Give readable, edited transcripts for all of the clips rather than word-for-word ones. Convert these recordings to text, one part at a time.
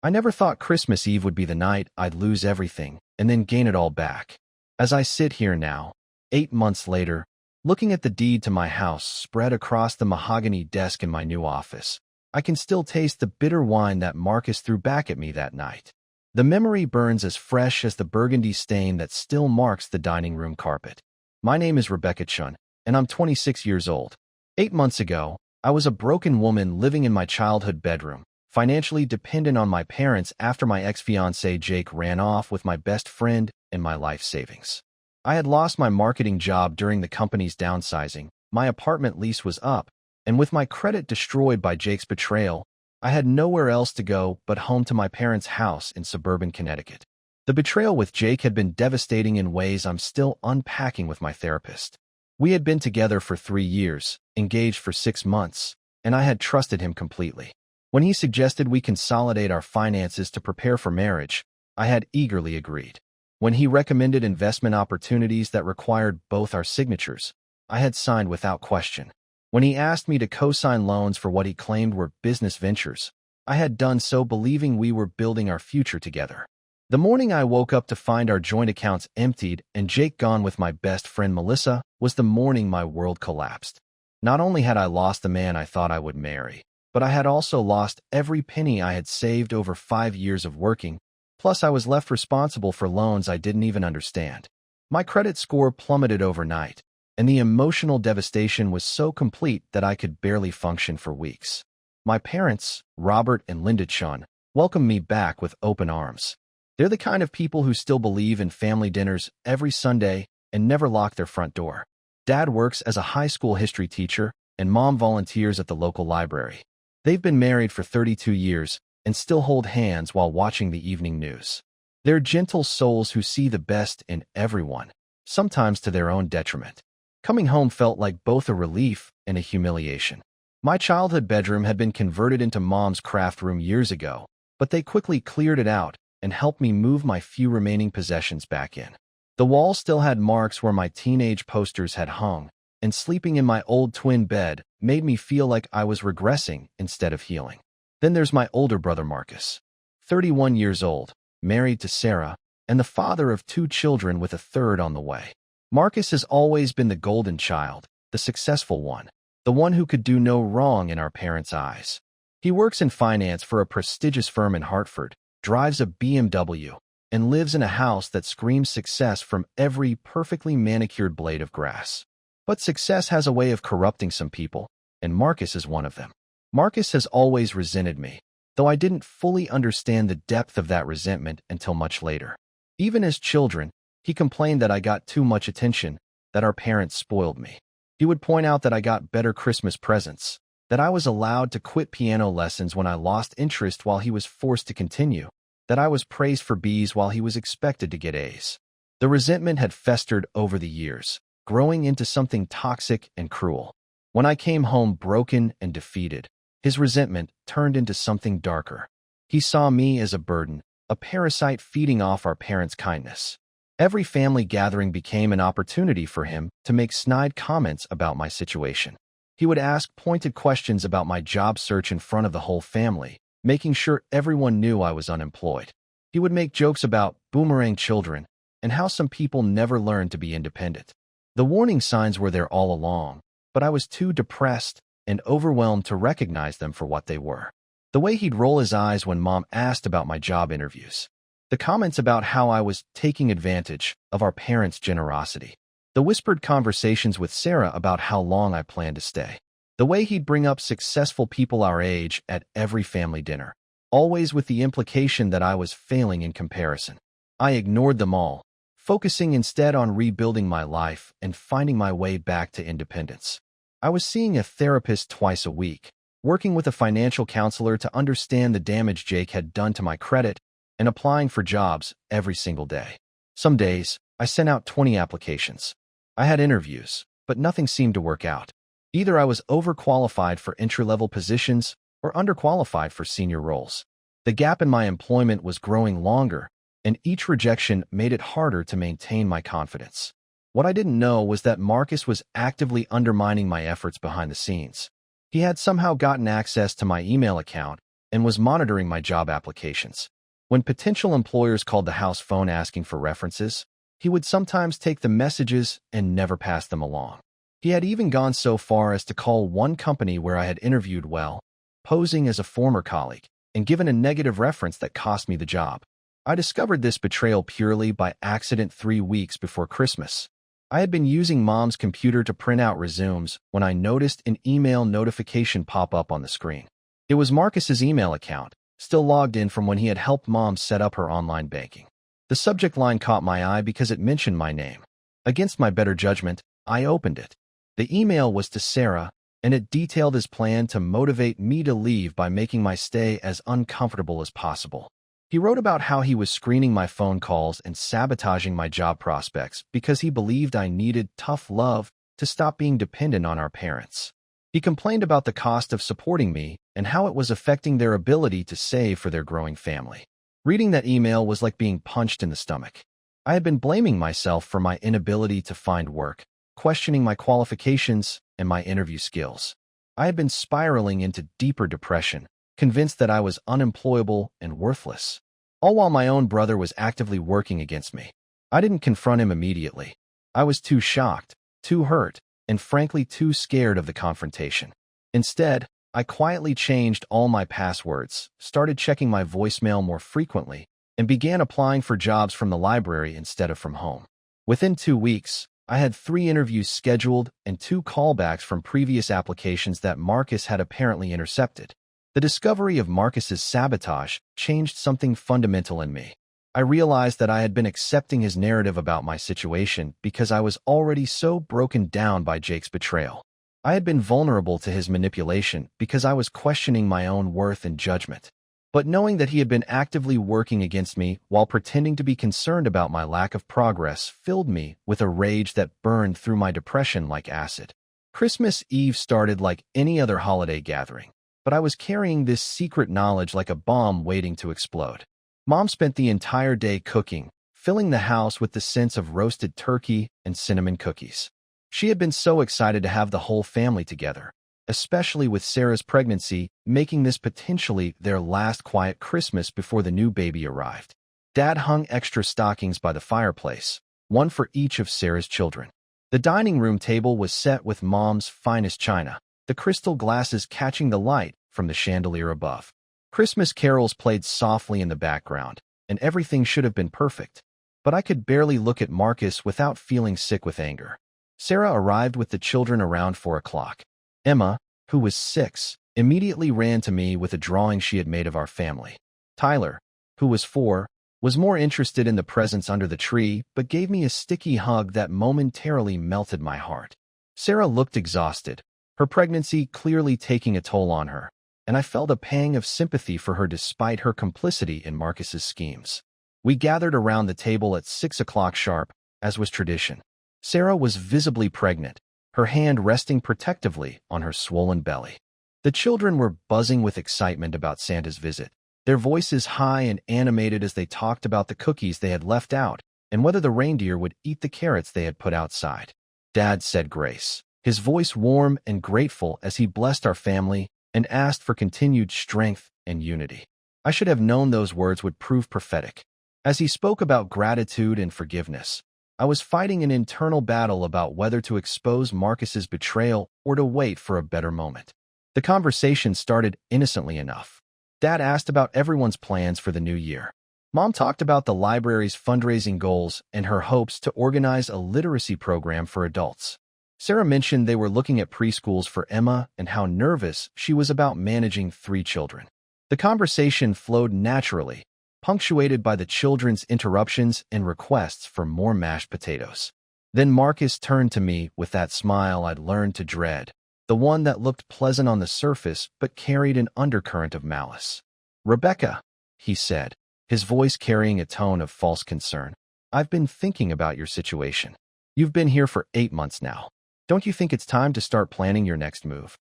I never thought Christmas Eve would be the night I'd lose everything and then gain it all back. As I sit here now, 8 months later, looking at the deed to my house spread across the mahogany desk in my new office, I can still taste the bitter wine that Marcus threw back at me that night. The memory burns as fresh as the burgundy stain that still marks the dining room carpet. My name is Rebecca Chun, and I'm 26 years old. 8 months ago, I was a broken woman living in my childhood bedroom, financially dependent on my parents after my ex-fiancé Jake ran off with my best friend and my life savings. I had lost my marketing job during the company's downsizing, my apartment lease was up, and with my credit destroyed by Jake's betrayal, I had nowhere else to go but home to my parents' house in suburban Connecticut. The betrayal with Jake had been devastating in ways I'm still unpacking with my therapist. We had been together for 3 years, engaged for 6 months, and I had trusted him completely. When he suggested we consolidate our finances to prepare for marriage, I had eagerly agreed. When he recommended investment opportunities that required both our signatures, I had signed without question. When he asked me to co-sign loans for what he claimed were business ventures, I had done so believing we were building our future together. The morning I woke up to find our joint accounts emptied and Jake gone with my best friend Melissa was the morning my world collapsed. Not only had I lost the man I thought I would marry, but I had also lost every penny I had saved over 5 years of working. Plus, I was left responsible for loans I didn't even understand. My credit score plummeted overnight, and the emotional devastation was so complete that I could barely function for weeks. My parents, Robert and Linda Chun, welcomed me back with open arms. They're the kind of people who still believe in family dinners every Sunday and never lock their front door. Dad works as a high school history teacher, and Mom volunteers at the local library. They've been married for 32 years, and still hold hands while watching the evening news. They're gentle souls who see the best in everyone, sometimes to their own detriment. Coming home felt like both a relief and a humiliation. My childhood bedroom had been converted into Mom's craft room years ago, but they quickly cleared it out and helped me move my few remaining possessions back in. The wall still had marks where my teenage posters had hung, and sleeping in my old twin bed made me feel like I was regressing instead of healing. Then there's my older brother Marcus, 31 years old, married to Sarah, and the father of 2 children with a third on the way. Marcus has always been the golden child, the successful one, the one who could do no wrong in our parents' eyes. He works in finance for a prestigious firm in Hartford, drives a BMW, and lives in a house that screams success from every perfectly manicured blade of grass. But success has a way of corrupting some people, and Marcus is one of them. Marcus has always resented me, though I didn't fully understand the depth of that resentment until much later. Even as children, he complained that I got too much attention, that our parents spoiled me. He would point out that I got better Christmas presents, that I was allowed to quit piano lessons when I lost interest while he was forced to continue, that I was praised for B's while he was expected to get A's. The resentment had festered over the years, growing into something toxic and cruel. When I came home broken and defeated, his resentment turned into something darker. He saw me as a burden, a parasite feeding off our parents' kindness. Every family gathering became an opportunity for him to make snide comments about my situation. He would ask pointed questions about my job search in front of the whole family, making sure everyone knew I was unemployed. He would make jokes about boomerang children and how some people never learn to be independent. The warning signs were there all along, but I was too depressed and overwhelmed to recognize them for what they were. The way he'd roll his eyes when Mom asked about my job interviews. The comments about how I was taking advantage of our parents' generosity. The whispered conversations with Sarah about how long I planned to stay. The way he'd bring up successful people our age at every family dinner, always with the implication that I was failing in comparison. I ignored them all, focusing instead on rebuilding my life and finding my way back to independence. I was seeing a therapist twice a week, working with a financial counselor to understand the damage Jake had done to my credit, and applying for jobs every single day. Some days, I sent out 20 applications. I had interviews, but nothing seemed to work out. Either I was overqualified for entry-level positions or underqualified for senior roles. The gap in my employment was growing longer, and each rejection made it harder to maintain my confidence. What I didn't know was that Marcus was actively undermining my efforts behind the scenes. He had somehow gotten access to my email account and was monitoring my job applications. When potential employers called the house phone asking for references, he would sometimes take the messages and never pass them along. He had even gone so far as to call one company where I had interviewed well, posing as a former colleague, and given a negative reference that cost me the job. I discovered this betrayal purely by accident 3 weeks before Christmas. I had been using Mom's computer to print out resumes when I noticed an email notification pop up on the screen. It was Marcus's email account, still logged in from when he had helped Mom set up her online banking. The subject line caught my eye because it mentioned my name. Against my better judgment, I opened it. The email was to Sarah, and it detailed his plan to motivate me to leave by making my stay as uncomfortable as possible. He wrote about how he was screening my phone calls and sabotaging my job prospects because he believed I needed tough love to stop being dependent on our parents. He complained about the cost of supporting me and how it was affecting their ability to save for their growing family. Reading that email was like being punched in the stomach. I had been blaming myself for my inability to find work, questioning my qualifications and my interview skills. I had been spiraling into deeper depression, convinced that I was unemployable and worthless, all while my own brother was actively working against me. I didn't confront him immediately. I was too shocked, too hurt, and frankly too scared of the confrontation. Instead, I quietly changed all my passwords, started checking my voicemail more frequently, and began applying for jobs from the library instead of from home. Within 2 weeks, I had 3 interviews scheduled and 2 callbacks from previous applications that Marcus had apparently intercepted. The discovery of Marcus's sabotage changed something fundamental in me. I realized that I had been accepting his narrative about my situation because I was already so broken down by Jake's betrayal. I had been vulnerable to his manipulation because I was questioning my own worth and judgment. But knowing that he had been actively working against me while pretending to be concerned about my lack of progress filled me with a rage that burned through my depression like acid. Christmas Eve started like any other holiday gathering, but I was carrying this secret knowledge like a bomb waiting to explode. Mom spent the entire day cooking, filling the house with the scents of roasted turkey and cinnamon cookies. She had been so excited to have the whole family together, especially with Sarah's pregnancy, making this potentially their last quiet Christmas before the new baby arrived. Dad hung extra stockings by the fireplace, one for each of Sarah's children. The dining room table was set with Mom's finest china, the crystal glasses catching the light from the chandelier above. Christmas carols played softly in the background, and everything should have been perfect. But I could barely look at Marcus without feeling sick with anger. Sarah arrived with the children around 4 o'clock. Emma, who was 6, immediately ran to me with a drawing she had made of our family. Tyler, who was 4, was more interested in the presents under the tree but gave me a sticky hug that momentarily melted my heart. Sarah looked exhausted, her pregnancy clearly taking a toll on her, and I felt a pang of sympathy for her despite her complicity in Marcus's schemes. We gathered around the table at 6 o'clock sharp, as was tradition. Sarah was visibly pregnant, her hand resting protectively on her swollen belly. The children were buzzing with excitement about Santa's visit, their voices high and animated as they talked about the cookies they had left out and whether the reindeer would eat the carrots they had put outside. Dad said grace, his voice warm and grateful as he blessed our family and asked for continued strength and unity. I should have known those words would prove prophetic. As he spoke about gratitude and forgiveness, I was fighting an internal battle about whether to expose Marcus's betrayal or to wait for a better moment. The conversation started innocently enough. Dad asked about everyone's plans for the new year. Mom talked about the library's fundraising goals and her hopes to organize a literacy program for adults. Sarah mentioned they were looking at preschools for Emma and how nervous she was about managing 3 children. The conversation flowed naturally, punctuated by the children's interruptions and requests for more mashed potatoes. Then Marcus turned to me with that smile I'd learned to dread, the one that looked pleasant on the surface but carried an undercurrent of malice. "Rebecca," he said, his voice carrying a tone of false concern, "I've been thinking about your situation. You've been here for 8 months now. Don't you think it's time to start planning your next move?"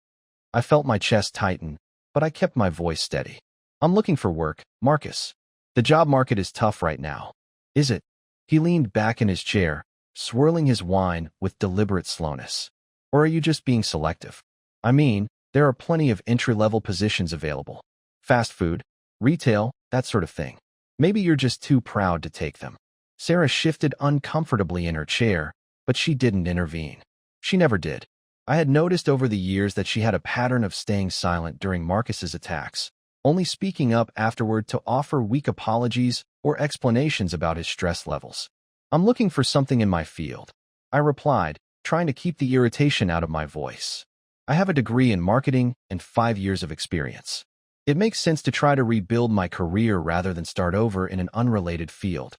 I felt my chest tighten, but I kept my voice steady. "I'm looking for work, Marcus. The job market is tough right now." "Is it?" He leaned back in his chair, swirling his wine with deliberate slowness. "Or are you just being selective? I mean, there are plenty of entry-level positions available. Fast food, retail, that sort of thing. Maybe you're just too proud to take them. Sarah shifted uncomfortably in her chair, but she didn't intervene. She never did. I had noticed over the years that she had a pattern of staying silent during Marcus's attacks, only speaking up afterward to offer weak apologies or explanations about his stress levels. I'm looking for something in my field, I replied, trying to keep the irritation out of my voice. I have a degree in marketing and 5 years of experience. It makes sense to try to rebuild my career rather than start over in an unrelated field.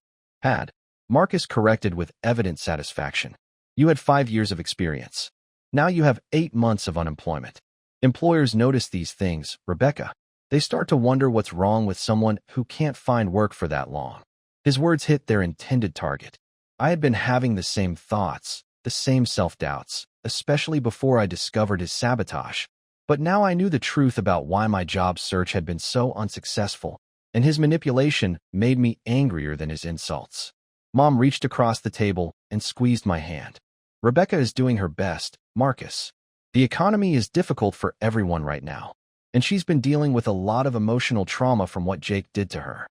Marcus corrected with evident satisfaction. You had 5 years of experience. Now you have 8 months of unemployment. Employers notice these things, Rebecca. They start to wonder what's wrong with someone who can't find work for that long. His words hit their intended target. I had been having the same thoughts, the same self-doubts, especially before I discovered his sabotage. But now I knew the truth about why my job search had been so unsuccessful, and his manipulation made me angrier than his insults. Mom reached across the table and squeezed my hand. Rebecca is doing her best, Marcus. The economy is difficult for everyone right now, and she's been dealing with a lot of emotional trauma from what Jake did to her.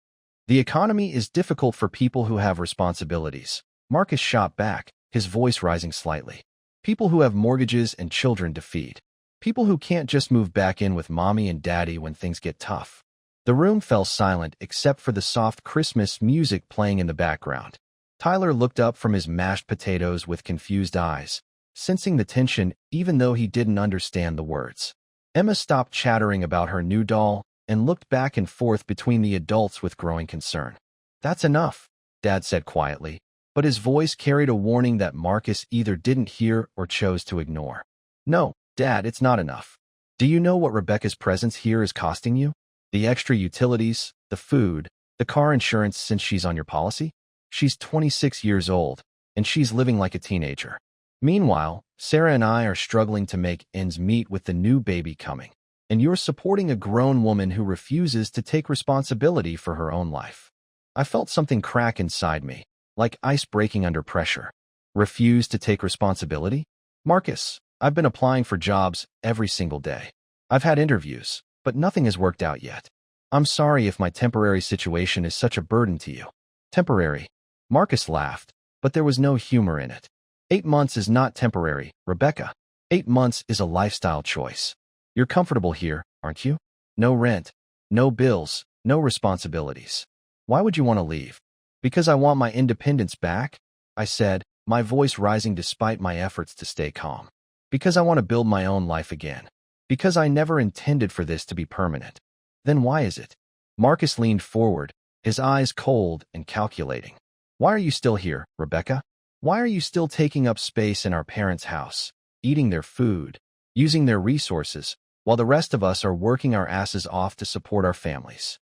The economy is difficult for people who have responsibilities. Marcus shot back, his voice rising slightly. People who have mortgages and children to feed. People who can't just move back in with mommy and daddy when things get tough. The room fell silent except for the soft Christmas music playing in the background. Tyler looked up from his mashed potatoes with confused eyes, sensing the tension even though he didn't understand the words. Emma stopped chattering about her new doll and looked back and forth between the adults with growing concern. That's enough, Dad said quietly, but his voice carried a warning that Marcus either didn't hear or chose to ignore. No, Dad, it's not enough. Do you know what Rebecca's presence here is costing you? The extra utilities, the food, the car insurance since she's on your policy? She's 26 years old, and she's living like a teenager. Meanwhile, Sarah and I are struggling to make ends meet with the new baby coming, and you're supporting a grown woman who refuses to take responsibility for her own life. I felt something crack inside me, like ice breaking under pressure. Refuse to take responsibility? Marcus, I've been applying for jobs every single day. I've had interviews, but nothing has worked out yet. I'm sorry if my temporary situation is such a burden to you. Temporary. Marcus laughed, but there was no humor in it. 8 months is not temporary, Rebecca. 8 months is a lifestyle choice. You're comfortable here, aren't you? No rent, no bills, no responsibilities. Why would you want to leave? Because I want my independence back, I said, my voice rising despite my efforts to stay calm. Because I want to build my own life again. Because I never intended for this to be permanent. Then why is it? Marcus leaned forward, his eyes cold and calculating. Why are you still here, Rebecca? Why are you still taking up space in our parents' house, eating their food, using their resources, while the rest of us are working our asses off to support our families?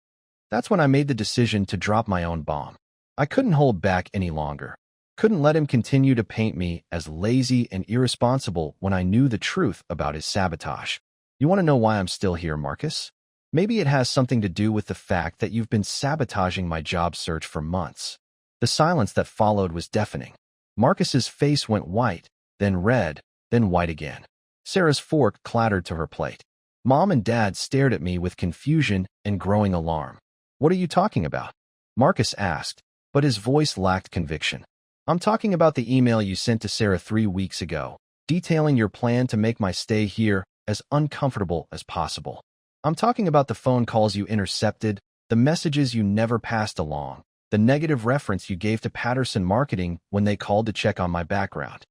That's when I made the decision to drop my own bomb. I couldn't hold back any longer. Couldn't let him continue to paint me as lazy and irresponsible when I knew the truth about his sabotage. You want to know why I'm still here, Marcus? Maybe it has something to do with the fact that you've been sabotaging my job search for months. The silence that followed was deafening. Marcus's face went white, then red, then white again. Sarah's fork clattered to her plate. Mom and Dad stared at me with confusion and growing alarm. What are you talking about? Marcus asked, but his voice lacked conviction. I'm talking about the email you sent to Sarah 3 weeks ago, detailing your plan to make my stay here as uncomfortable as possible. I'm talking about the phone calls you intercepted, the messages you never passed along, the negative reference you gave to Patterson Marketing when they called to check on my background.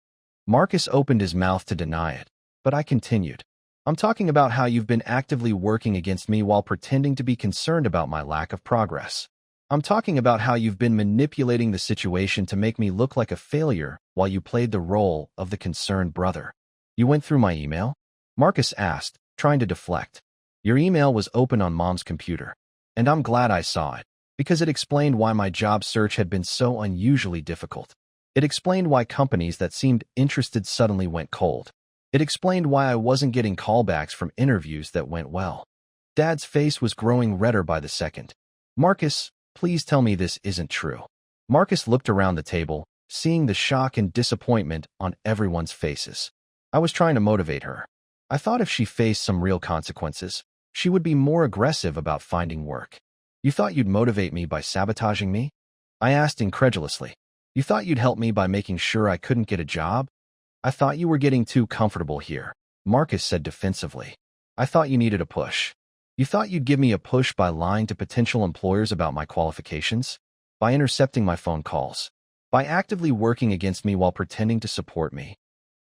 Marcus opened his mouth to deny it, but I continued. I'm talking about how you've been actively working against me while pretending to be concerned about my lack of progress. I'm talking about how you've been manipulating the situation to make me look like a failure while you played the role of the concerned brother. You went through my email? Marcus asked, trying to deflect. Your email was open on Mom's computer, and I'm glad I saw it, because it explained why my job search had been so unusually difficult. It explained why companies that seemed interested suddenly went cold. It explained why I wasn't getting callbacks from interviews that went well. Dad's face was growing redder by the second. Marcus, please tell me this isn't true. Marcus looked around the table, seeing the shock and disappointment on everyone's faces. I was trying to motivate her. I thought if she faced some real consequences, She would be more aggressive about finding work. You thought you'd motivate me by sabotaging me? I asked incredulously. You thought you'd help me by making sure I couldn't get a job? I thought you were getting too comfortable here, Marcus said defensively. I thought you needed a push. You thought you'd give me a push by lying to potential employers about my qualifications? By intercepting my phone calls? By actively working against me while pretending to support me?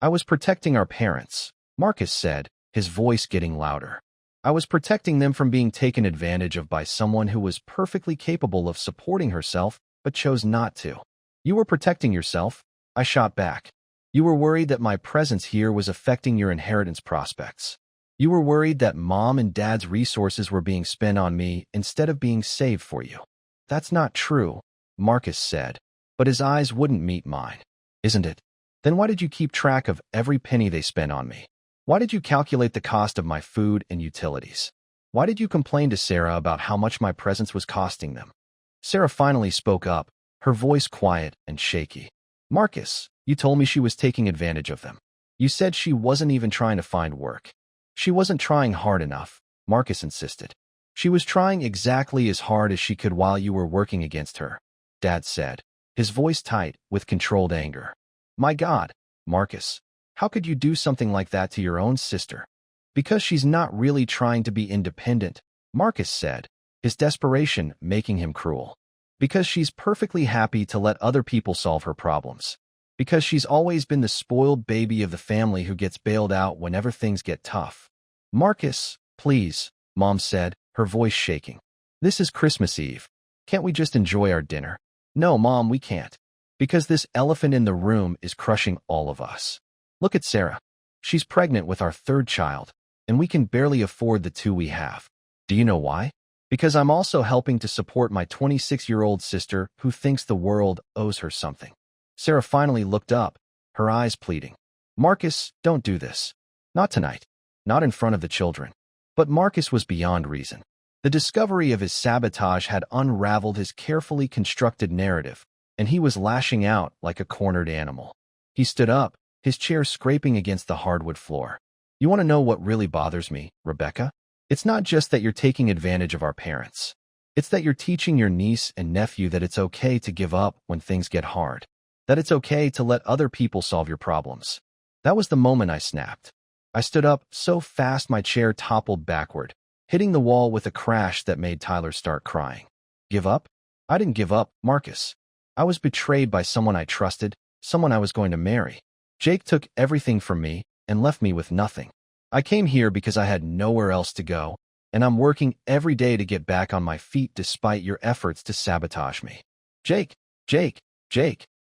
I was protecting our parents, Marcus said, his voice getting louder. I was protecting them from being taken advantage of by someone who was perfectly capable of supporting herself but chose not to. You were protecting yourself, I shot back. You were worried that my presence here was affecting your inheritance prospects. You were worried that Mom and Dad's resources were being spent on me instead of being saved for you. That's not true, Marcus said, but his eyes wouldn't meet mine. Isn't it? Then why did you keep track of every penny they spent on me? Why did you calculate the cost of my food and utilities? Why did you complain to Sarah about how much my presence was costing them? Sarah finally spoke up, her voice quiet and shaky. Marcus, you told me she was taking advantage of them. You said she wasn't even trying to find work. She wasn't trying hard enough, Marcus insisted. She was trying exactly as hard as she could while you were working against her, Dad said, his voice tight with controlled anger. My God, Marcus, how could you do something like that to your own sister? Because she's not really trying to be independent, Marcus said, his desperation making him cruel. Because she's perfectly happy to let other people solve her problems. Because she's always been the spoiled baby of the family who gets bailed out whenever things get tough. Marcus, please, Mom said, her voice shaking. This is Christmas Eve. Can't we just enjoy our dinner? No, Mom, we can't. Because this elephant in the room is crushing all of us. Look at Sarah. She's pregnant with our third child, and we can barely afford the two we have. Do you know why? Because I'm also helping to support my 26-year-old sister who thinks the world owes her something. Sarah finally looked up, her eyes pleading. Marcus, don't do this. Not tonight. Not in front of the children. But Marcus was beyond reason. The discovery of his sabotage had unraveled his carefully constructed narrative, and he was lashing out like a cornered animal. He stood up, his chair scraping against the hardwood floor. You want to know what really bothers me, Rebecca? It's not just that you're taking advantage of our parents. It's that you're teaching your niece and nephew that it's okay to give up when things get hard. That it's okay to let other people solve your problems. That was the moment I snapped. I stood up so fast my chair toppled backward, hitting the wall with a crash that made Tyler start crying. Give up? I didn't give up, Marcus. I was betrayed by someone I trusted, someone I was going to marry. Jake took everything from me and left me with nothing. I came here because I had nowhere else to go, and I'm working every day to get back on my feet despite your efforts to sabotage me. Jake,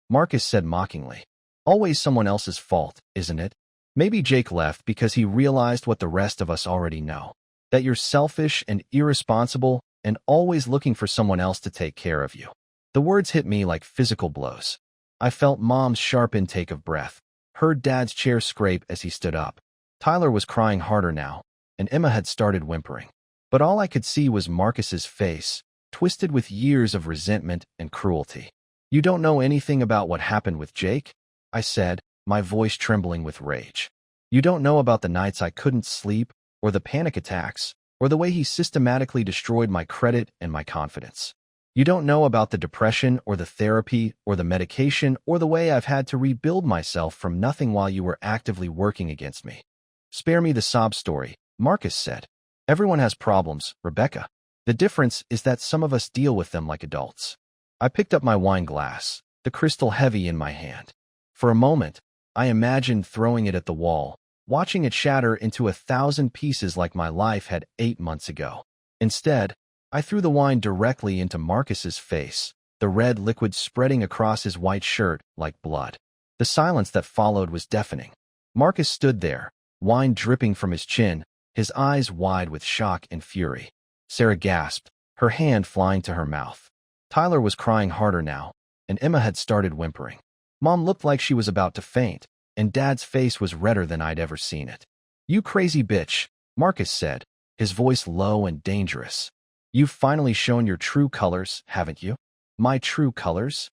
Marcus said mockingly. Always someone else's fault, isn't it? Maybe Jake left because he realized what the rest of us already know. That you're selfish and irresponsible and always looking for someone else to take care of you. The words hit me like physical blows. I felt Mom's sharp intake of breath, heard Dad's chair scrape as he stood up. Tyler was crying harder now, and Emma had started whimpering. But all I could see was Marcus's face, twisted with years of resentment and cruelty. You don't know anything about what happened with Jake? I said, my voice trembling with rage. You don't know about the nights I couldn't sleep, or the panic attacks, or the way he systematically destroyed my credit and my confidence. You don't know about the depression or the therapy or the medication or the way I've had to rebuild myself from nothing while you were actively working against me. Spare me the sob story, Marcus said. Everyone has problems, Rebecca. The difference is that some of us deal with them like adults. I picked up my wine glass, the crystal heavy in my hand. For a moment, I imagined throwing it at the wall, watching it shatter into 1,000 pieces like my life had 8 months ago. Instead, I threw the wine directly into Marcus's face, the red liquid spreading across his white shirt like blood. The silence that followed was deafening. Marcus stood there, wine dripping from his chin, his eyes wide with shock and fury. Sarah gasped, her hand flying to her mouth. Tyler was crying harder now, and Emma had started whimpering. Mom looked like she was about to faint, and Dad's face was redder than I'd ever seen it. You crazy bitch, Marcus said, his voice low and dangerous. You've finally shown your true colors, haven't you? My true colors?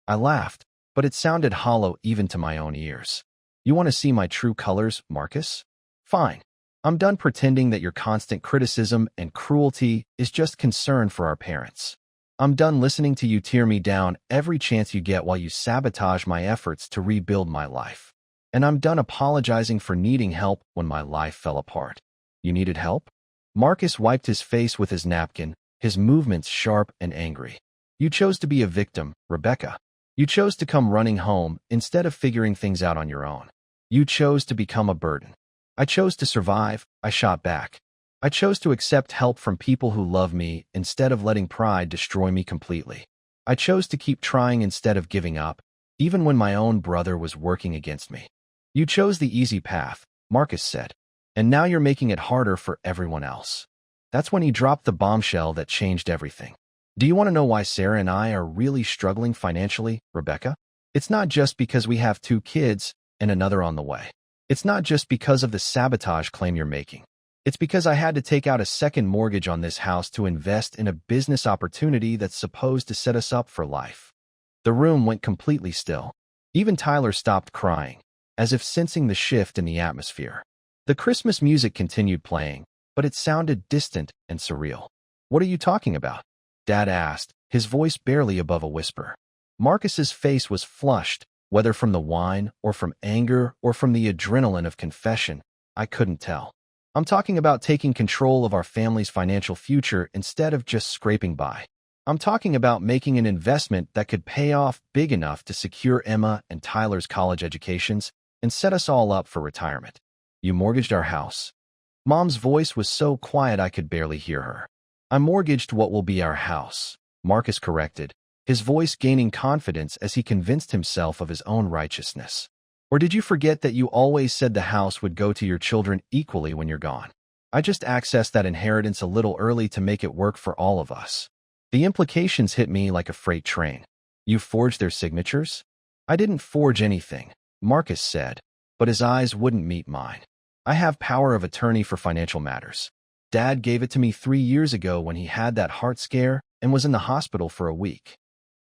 I laughed, but it sounded hollow even to my own ears. You want to see my true colors, Marcus? Fine. I'm done pretending that your constant criticism and cruelty is just concern for our parents. I'm done listening to you tear me down every chance you get while you sabotage my efforts to rebuild my life. And I'm done apologizing for needing help when my life fell apart. You needed help? Marcus wiped his face with his napkin, his movements sharp and angry. You chose to be a victim, Rebecca. You chose to come running home instead of figuring things out on your own. You chose to become a burden. I chose to survive, I shot back. I chose to accept help from people who love me instead of letting pride destroy me completely. I chose to keep trying instead of giving up, even when my own brother was working against me. You chose the easy path, Marcus said, and now you're making it harder for everyone else. That's when he dropped the bombshell that changed everything. Do you want to know why Sarah and I are really struggling financially, Rebecca? It's not just because we have 2 kids and another on the way. It's not just because of the sabotage claim you're making. It's because I had to take out a second mortgage on this house to invest in a business opportunity that's supposed to set us up for life. The room went completely still. Even Tyler stopped crying, as if sensing the shift in the atmosphere. The Christmas music continued playing, but it sounded distant and surreal. What are you talking about? Dad asked, his voice barely above a whisper. Marcus's face was flushed, whether from the wine or from anger or from the adrenaline of confession, I couldn't tell. I'm talking about taking control of our family's financial future instead of just scraping by. I'm talking about making an investment that could pay off big enough to secure Emma and Tyler's college educations and set us all up for retirement. You mortgaged our house. Mom's voice was so quiet I could barely hear her. I mortgaged what will be our house, Marcus corrected, his voice gaining confidence as he convinced himself of his own righteousness. Or did you forget that you always said the house would go to your children equally when you're gone? I just accessed that inheritance a little early to make it work for all of us. The implications hit me like a freight train. You forged their signatures? I didn't forge anything, Marcus said, but his eyes wouldn't meet mine. I have power of attorney for financial matters. Dad gave it to me 3 years ago when he had that heart scare and was in the hospital for a week.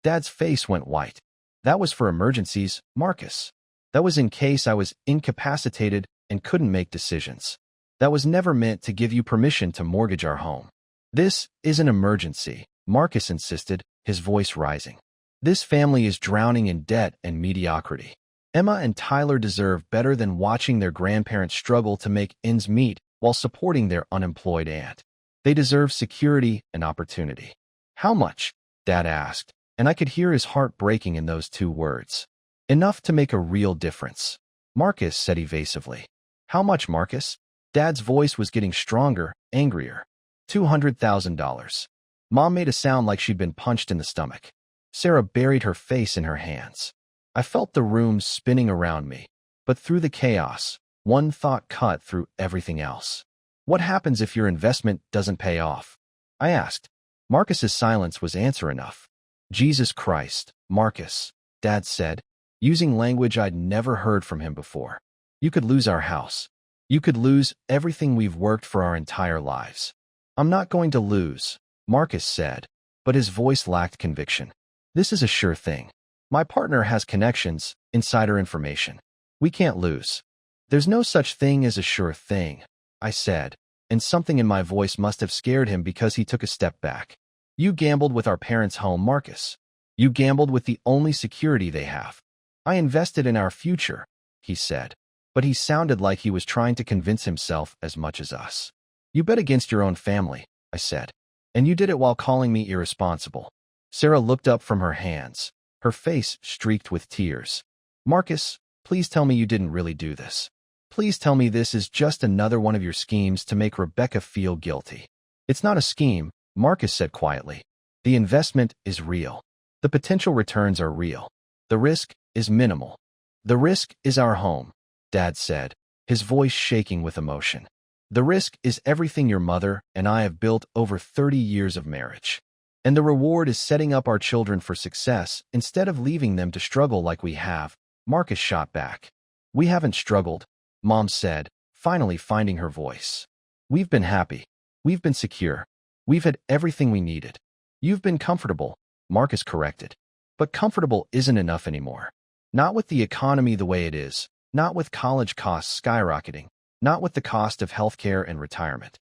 Dad's face went white. That was for emergencies, Marcus. That was in case I was incapacitated and couldn't make decisions. That was never meant to give you permission to mortgage our home. This is an emergency, Marcus insisted, his voice rising. This family is drowning in debt and mediocrity. Emma and Tyler deserve better than watching their grandparents struggle to make ends meet while supporting their unemployed aunt. They deserve security and opportunity. How much? Dad asked, and I could hear his heart breaking in those 2 words. Enough to make a real difference, Marcus said evasively. How much, Marcus? Dad's voice was getting stronger, angrier. $200,000. Mom made a sound like she'd been punched in the stomach. Sarah buried her face in her hands. I felt the room spinning around me, but through the chaos, one thought cut through everything else. What happens if your investment doesn't pay off? I asked. Marcus's silence was answer enough. Jesus Christ, Marcus, Dad said, using language I'd never heard from him before. You could lose our house. You could lose everything we've worked for our entire lives. I'm not going to lose, Marcus said, but his voice lacked conviction. This is a sure thing. My partner has connections, insider information. We can't lose. There's no such thing as a sure thing, I said, and something in my voice must have scared him because he took a step back. You gambled with our parents' home, Marcus. You gambled with the only security they have. I invested in our future, he said, but he sounded like he was trying to convince himself as much as us. You bet against your own family, I said, and you did it while calling me irresponsible. Sarah looked up from her hands, her face streaked with tears. Marcus, please tell me you didn't really do this. Please tell me this is just another one of your schemes to make Rebecca feel guilty. It's not a scheme, Marcus said quietly. The investment is real. The potential returns are real. The risk is minimal. The risk is our home, Dad said, his voice shaking with emotion. The risk is everything your mother and I have built over 30 years of marriage. And the reward is setting up our children for success instead of leaving them to struggle like we have, Marcus shot back. We haven't struggled, Mom said, finally finding her voice. We've been happy. We've been secure. We've had everything we needed. You've been comfortable, Marcus corrected. But comfortable isn't enough anymore. Not with the economy the way it is, not with college costs skyrocketing, not with the cost of healthcare and retirement.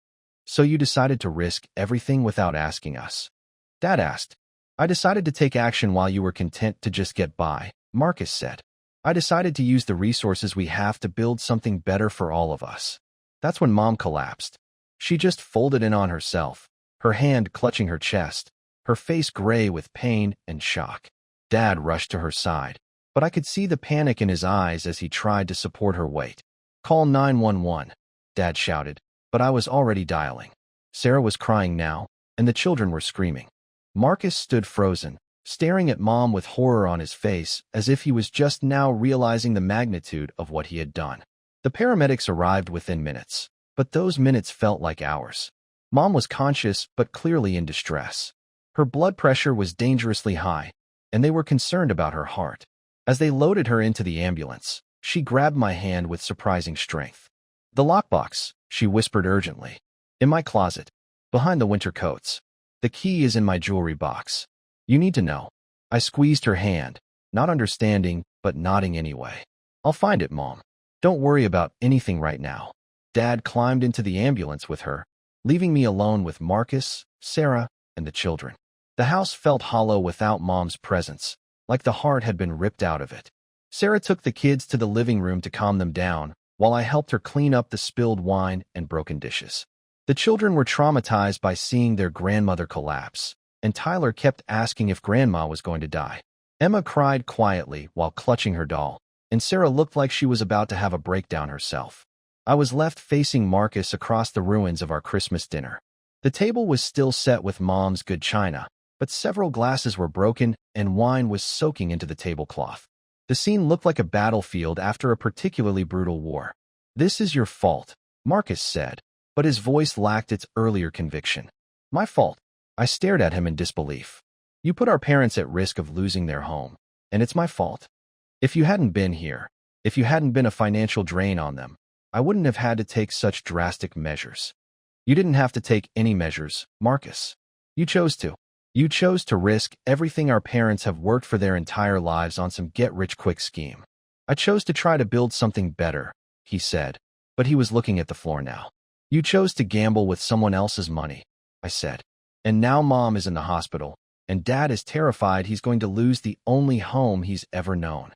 So you decided to risk everything without asking us? Dad asked. I decided to take action while you were content to just get by, Marcus said. I decided to use the resources we have to build something better for all of us. That's when Mom collapsed. She just folded in on herself, her hand clutching her chest, her face gray with pain and shock. Dad rushed to her side, but I could see the panic in his eyes as he tried to support her weight. Call 911, Dad shouted, but I was already dialing. Sarah was crying now, and the children were screaming. Marcus stood frozen, staring at Mom with horror on his face as if he was just now realizing the magnitude of what he had done. The paramedics arrived within minutes, but those minutes felt like hours. Mom was conscious but clearly in distress. Her blood pressure was dangerously high, and they were concerned about her heart. As they loaded her into the ambulance, she grabbed my hand with surprising strength. The lockbox, she whispered urgently. In my closet, behind the winter coats. The key is in my jewelry box. You need to know. I squeezed her hand, not understanding, but nodding anyway. I'll find it, Mom. Don't worry about anything right now. Dad climbed into the ambulance with her, leaving me alone with Marcus, Sarah, and the children. The house felt hollow without Mom's presence, like the heart had been ripped out of it. Sarah took the kids to the living room to calm them down, while I helped her clean up the spilled wine and broken dishes. The children were traumatized by seeing their grandmother collapse, and Tyler kept asking if Grandma was going to die. Emma cried quietly while clutching her doll, and Sarah looked like she was about to have a breakdown herself. I was left facing Marcus across the ruins of our Christmas dinner. The table was still set with Mom's good china, but several glasses were broken and wine was soaking into the tablecloth. The scene looked like a battlefield after a particularly brutal war. This is your fault, Marcus said, but his voice lacked its earlier conviction. My fault. I stared at him in disbelief. You put our parents at risk of losing their home, and it's my fault. If you hadn't been here, if you hadn't been a financial drain on them, I wouldn't have had to take such drastic measures. You didn't have to take any measures, Marcus. You chose to. You chose to risk everything our parents have worked for their entire lives on some get-rich-quick scheme. I chose to try to build something better, he said, but he was looking at the floor now. You chose to gamble with someone else's money, I said. And now Mom is in the hospital, and Dad is terrified he's going to lose the only home he's ever known.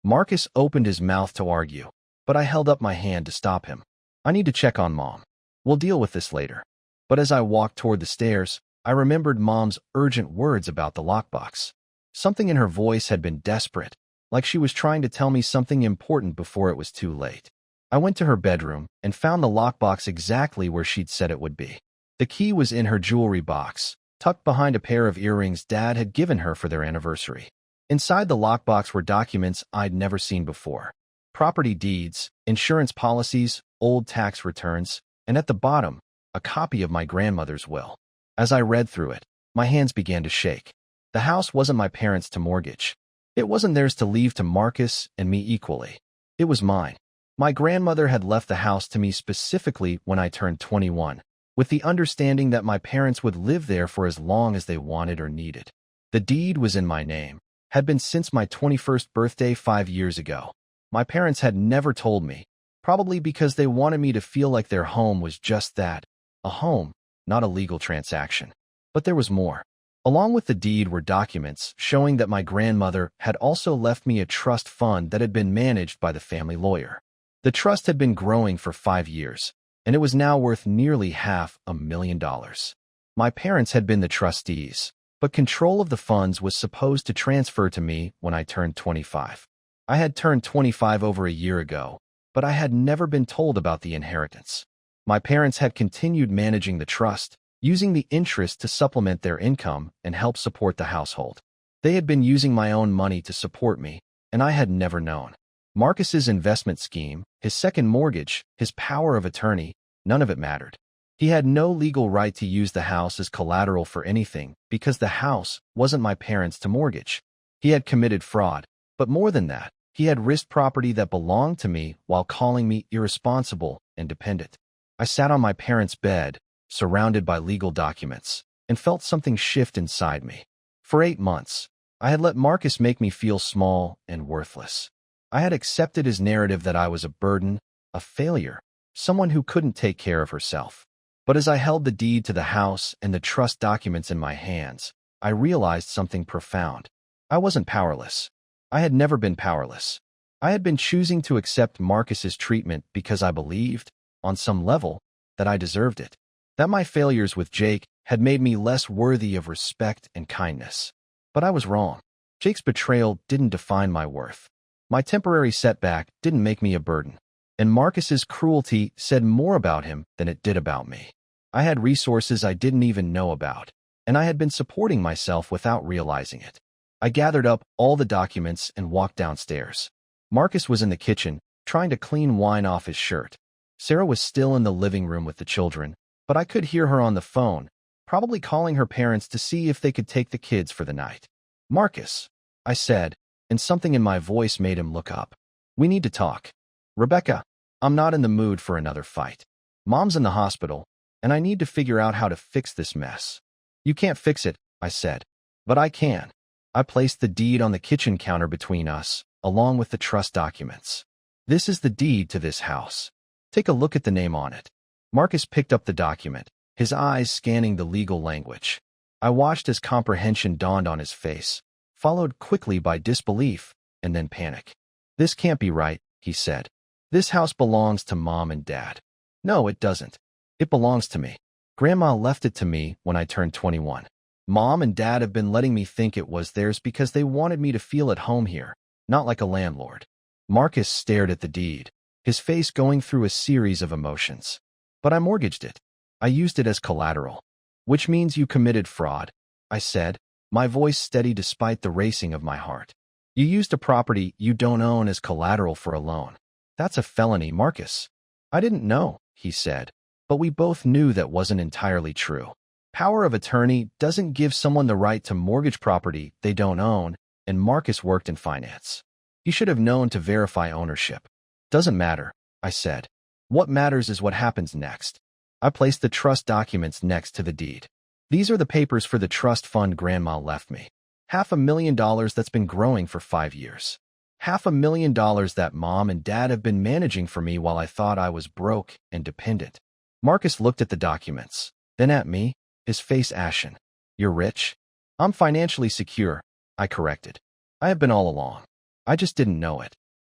Marcus opened his mouth to argue, but I held up my hand to stop him. I need to check on Mom. We'll deal with this later. But as I walked toward the stairs, I remembered Mom's urgent words about the lockbox. Something in her voice had been desperate, like she was trying to tell me something important before it was too late. I went to her bedroom and found the lockbox exactly where she'd said it would be. The key was in her jewelry box, tucked behind a pair of earrings Dad had given her for their anniversary. Inside the lockbox were documents I'd never seen before. Property deeds, insurance policies, old tax returns, and at the bottom, a copy of my grandmother's will. As I read through it, my hands began to shake. The house wasn't my parents' to mortgage. It wasn't theirs to leave to Marcus and me equally. It was mine. My grandmother had left the house to me specifically when I turned 21, with the understanding that my parents would live there for as long as they wanted or needed. The deed was in my name, had been since my 21st birthday 5 years ago. My parents had never told me, probably because they wanted me to feel like their home was just that, a home, not a legal transaction. But there was more. Along with the deed were documents showing that my grandmother had also left me a trust fund that had been managed by the family lawyer. The trust had been growing for 5 years, and it was now worth nearly $500,000. My parents had been the trustees, but control of the funds was supposed to transfer to me when I turned 25. I had turned 25 over a year ago, but I had never been told about the inheritance. My parents had continued managing the trust, using the interest to supplement their income and help support the household. They had been using my own money to support me, and I had never known. Marcus's investment scheme, his second mortgage, his power of attorney, none of it mattered. He had no legal right to use the house as collateral for anything because the house wasn't my parents' to mortgage. He had committed fraud, but more than that, he had risked property that belonged to me while calling me irresponsible and dependent. I sat on my parents' bed, surrounded by legal documents, and felt something shift inside me. For 8 months, I had let Marcus make me feel small and worthless. I had accepted his narrative that I was a burden, a failure, someone who couldn't take care of herself. But as I held the deed to the house and the trust documents in my hands, I realized something profound. I wasn't powerless. I had never been powerless. I had been choosing to accept Marcus's treatment because I believed, on some level, that I deserved it. That my failures with Jake had made me less worthy of respect and kindness. But I was wrong. Jake's betrayal didn't define my worth. My temporary setback didn't make me a burden. And Marcus's cruelty said more about him than it did about me. I had resources I didn't even know about, and I had been supporting myself without realizing it. I gathered up all the documents and walked downstairs. Marcus was in the kitchen, trying to clean wine off his shirt. Sarah was still in the living room with the children, but I could hear her on the phone, probably calling her parents to see if they could take the kids for the night. "Marcus," I said, and something in my voice made him look up. "We need to talk." "Rebecca, I'm not in the mood for another fight. Mom's in the hospital, and I need to figure out how to fix this mess." "You can't fix it," I said. "But I can." I placed the deed on the kitchen counter between us, along with the trust documents. "This is the deed to this house. Take a look at the name on it." Marcus picked up the document, his eyes scanning the legal language. I watched as comprehension dawned on his face, followed quickly by disbelief and then panic. "This can't be right," he said. "This house belongs to Mom and Dad." "No, it doesn't. It belongs to me. Grandma left it to me when I turned 21. Mom and Dad have been letting me think it was theirs because they wanted me to feel at home here, not like a landlord." Marcus stared at the deed, his face going through a series of emotions. "But I mortgaged it. I used it as collateral." "Which means you committed fraud," I said, my voice steady despite the racing of my heart. "You used a property you don't own as collateral for a loan. That's a felony, Marcus." "I didn't know," he said, but we both knew that wasn't entirely true. Power of attorney doesn't give someone the right to mortgage property they don't own, and Marcus worked in finance. He should have known to verify ownership. "Doesn't matter," I said. "What matters is what happens next." I placed the trust documents next to the deed. "These are the papers for the trust fund Grandma left me. $500,000 that's been growing for 5 years. $500,000 that Mom and Dad have been managing for me while I thought I was broke and dependent." Marcus looked at the documents, then at me, his face ashen. "You're rich?" "I'm financially secure," I corrected. "I have been all along. I just didn't know it."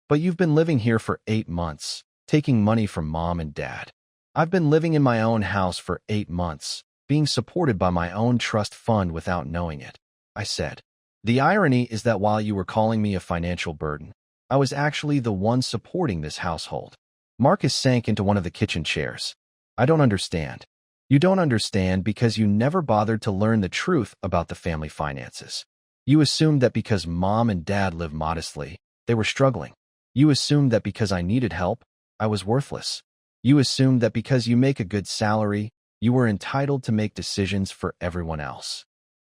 "But you've been living here for 8 months, taking money from Mom and Dad." "I've been living in my own house for 8 months, being supported by my own trust fund without knowing it," I said. "The irony is that while you were calling me a financial burden, I was actually the one supporting this household." Marcus sank into one of the kitchen chairs. "I don't understand." "You don't understand because you never bothered to learn the truth about the family finances. You assumed that because Mom and Dad live modestly, they were struggling. You assumed that because I needed help, I was worthless. You assumed that because you make a good salary, you were entitled to make decisions for everyone else."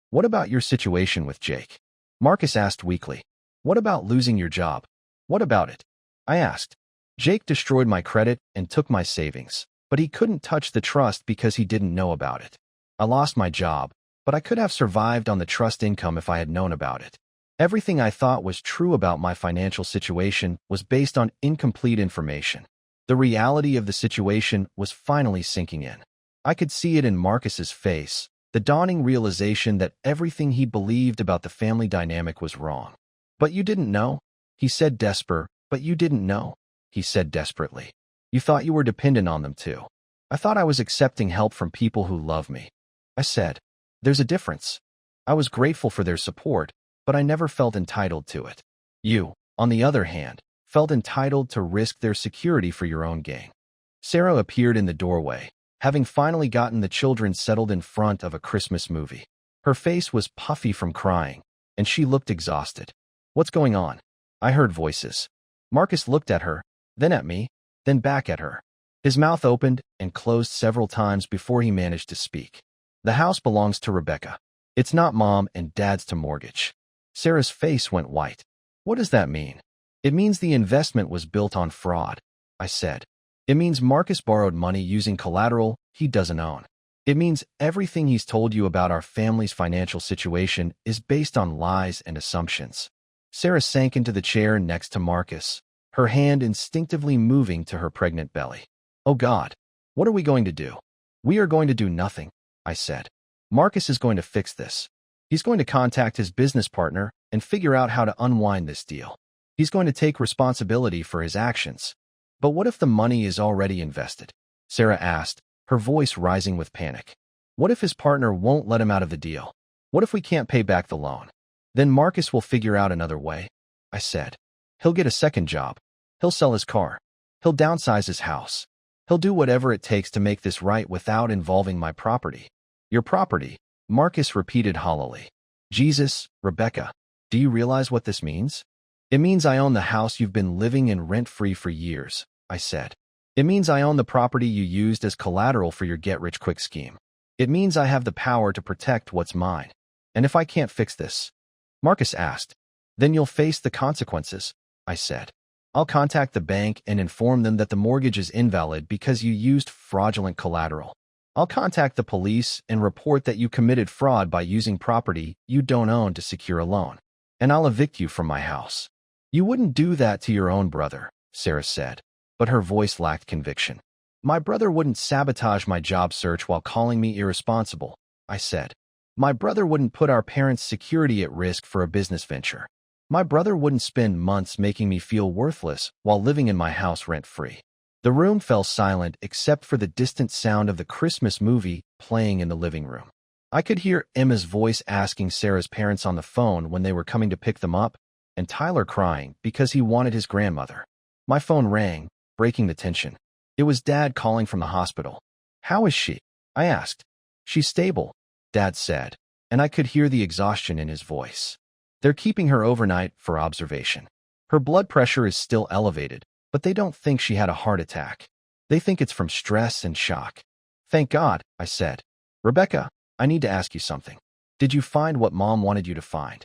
"What about your situation with Jake?" Marcus asked weakly. "What about losing your job? What about it?" I asked. "Jake destroyed my credit and took my savings, but he couldn't touch the trust because he didn't know about it. I lost my job, but I could have survived on the trust income if I had known about it. Everything I thought was true about my financial situation was based on incomplete information. The reality of the situation was finally sinking in. I could see it in Marcus's face, the dawning realization that everything he believed about the family dynamic was wrong. "But you didn't know?" he said desperate. "But you didn't know," he said desperately. "You thought you were dependent on them too." "I thought I was accepting help from people who love me," I said. "There's a difference. I was grateful for their support, but I never felt entitled to it. You, on the other hand, felt entitled to risk their security for your own gain." Sarah appeared in the doorway, having finally gotten the children settled in front of a Christmas movie. Her face was puffy from crying, and she looked exhausted. "What's going on?" I heard voices. Marcus looked at her, then at me, then back at her. His mouth opened and closed several times before he managed to speak. "The house belongs to Rebecca. It's not Mom and Dad's to mortgage." Sarah's face went white. "What does that mean?" "It means the investment was built on fraud," I said. "It means Marcus borrowed money using collateral he doesn't own. It means everything he's told you about our family's financial situation is based on lies and assumptions." Sarah sank into the chair next to Marcus, her hand instinctively moving to her pregnant belly. Oh God, what are we going to do? We are going to do nothing, I said. Marcus is going to fix this. He's going to contact his business partner and figure out how to unwind this deal. He's going to take responsibility for his actions. But what if the money is already invested? Sarah asked, her voice rising with panic. What if his partner won't let him out of the deal? What if we can't pay back the loan? Then Marcus will figure out another way, I said. He'll get a second job. He'll sell his car. He'll downsize his house. He'll do whatever it takes to make this right without involving my property. Your property, Marcus repeated hollowly. Jesus, Rebecca, do you realize what this means? It means I own the house you've been living in rent-free for years, I said. It means I own the property you used as collateral for your get-rich-quick scheme. It means I have the power to protect what's mine. And if I can't fix this, Marcus asked, then you'll face the consequences, I said. I'll contact the bank and inform them that the mortgage is invalid because you used fraudulent collateral. I'll contact the police and report that you committed fraud by using property you don't own to secure a loan. And I'll evict you from my house. You wouldn't do that to your own brother, Sarah said, but her voice lacked conviction. My brother wouldn't sabotage my job search while calling me irresponsible, I said. My brother wouldn't put our parents' security at risk for a business venture. My brother wouldn't spend months making me feel worthless while living in my house rent-free. The room fell silent except for the distant sound of the Christmas movie playing in the living room. I could hear Emma's voice asking Sarah's parents on the phone when they were coming to pick them up, and Tyler crying because he wanted his grandmother. My phone rang, breaking the tension. It was Dad calling from the hospital. How is she? I asked. She's stable, Dad said, and I could hear the exhaustion in his voice. They're keeping her overnight for observation. Her blood pressure is still elevated, but they don't think she had a heart attack. They think it's from stress and shock. Thank God, I said. Rebecca, I need to ask you something. Did you find what Mom wanted you to find?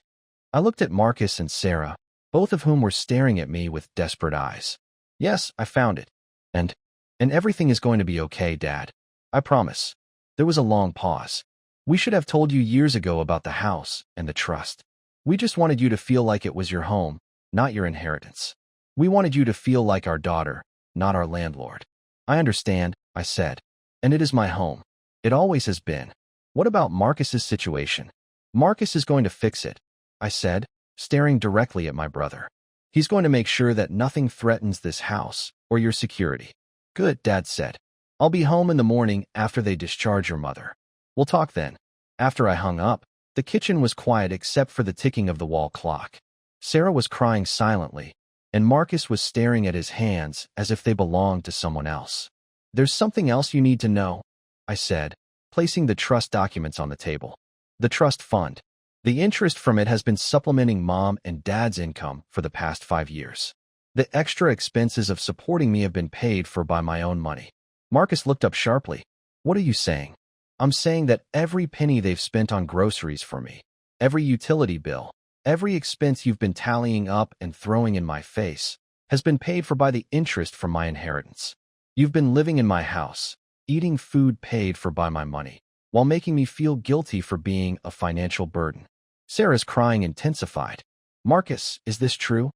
I looked at Marcus and Sarah, both of whom were staring at me with desperate eyes. Yes, I found it. And everything is going to be okay, Dad. I promise. There was a long pause. We should have told you years ago about the house and the trust. We just wanted you to feel like it was your home, not your inheritance. We wanted you to feel like our daughter, not our landlord. I understand, I said. And it is my home. It always has been. What about Marcus's situation? Marcus is going to fix it, I said, staring directly at my brother. He's going to make sure that nothing threatens this house or your security. Good, Dad said. I'll be home in the morning after they discharge your mother. We'll talk then. After I hung up, the kitchen was quiet except for the ticking of the wall clock. Sarah was crying silently, and Marcus was staring at his hands as if they belonged to someone else. There's something else you need to know, I said, placing the trust documents on the table. The trust fund. The interest from it has been supplementing Mom and Dad's income for the past 5 years. The extra expenses of supporting me have been paid for by my own money. Marcus looked up sharply. What are you saying? I'm saying that every penny they've spent on groceries for me, every utility bill, every expense you've been tallying up and throwing in my face, has been paid for by the interest from my inheritance. You've been living in my house, eating food paid for by my money, while making me feel guilty for being a financial burden. Sarah's crying intensified. Marcus, is this true?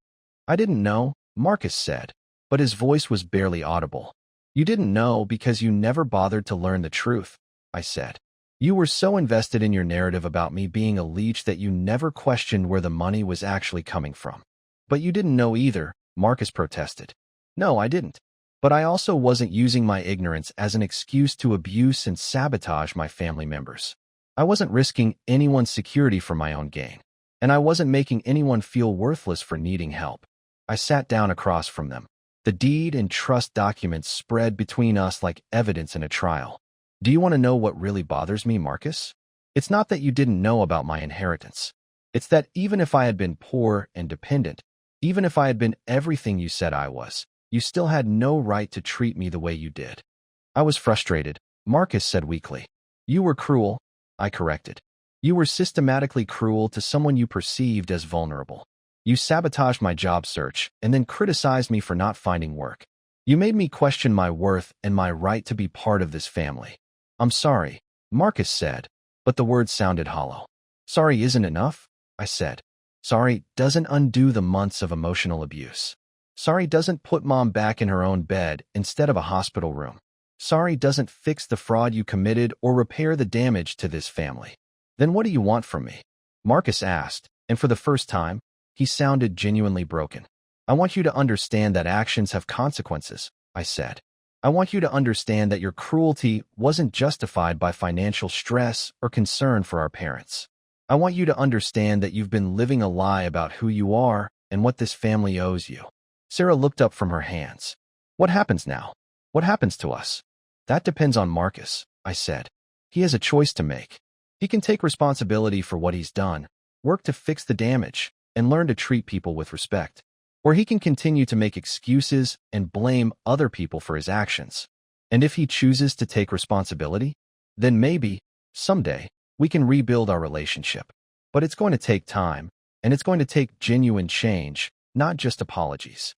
I didn't know, Marcus said, but his voice was barely audible. You didn't know because you never bothered to learn the truth, I said. You were so invested in your narrative about me being a leech that you never questioned where the money was actually coming from. But you didn't know either, Marcus protested. No, I didn't. But I also wasn't using my ignorance as an excuse to abuse and sabotage my family members. I wasn't risking anyone's security for my own gain. And I wasn't making anyone feel worthless for needing help. I sat down across from them. The deed and trust documents spread between us like evidence in a trial. Do you want to know what really bothers me, Marcus? It's not that you didn't know about my inheritance. It's that even if I had been poor and dependent, even if I had been everything you said I was, you still had no right to treat me the way you did. I was frustrated, Marcus said weakly. You were cruel, I corrected. You were systematically cruel to someone you perceived as vulnerable. You sabotaged my job search and then criticized me for not finding work. You made me question my worth and my right to be part of this family. I'm sorry, Marcus said, but the words sounded hollow. Sorry isn't enough, I said. Sorry doesn't undo the months of emotional abuse. Sorry doesn't put mom back in her own bed instead of a hospital room. Sorry doesn't fix the fraud you committed or repair the damage to this family. Then what do you want from me? Marcus asked, and for the first time, he sounded genuinely broken. I want you to understand that actions have consequences, I said. I want you to understand that your cruelty wasn't justified by financial stress or concern for our parents. I want you to understand that you've been living a lie about who you are and what this family owes you. Sarah looked up from her hands. What happens now? What happens to us? That depends on Marcus, I said. He has a choice to make. He can take responsibility for what he's done, work to fix the damage, and learn to treat people with respect. Or he can continue to make excuses and blame other people for his actions. And if he chooses to take responsibility, then maybe, someday, we can rebuild our relationship. But it's going to take time, and it's going to take genuine change, not just apologies.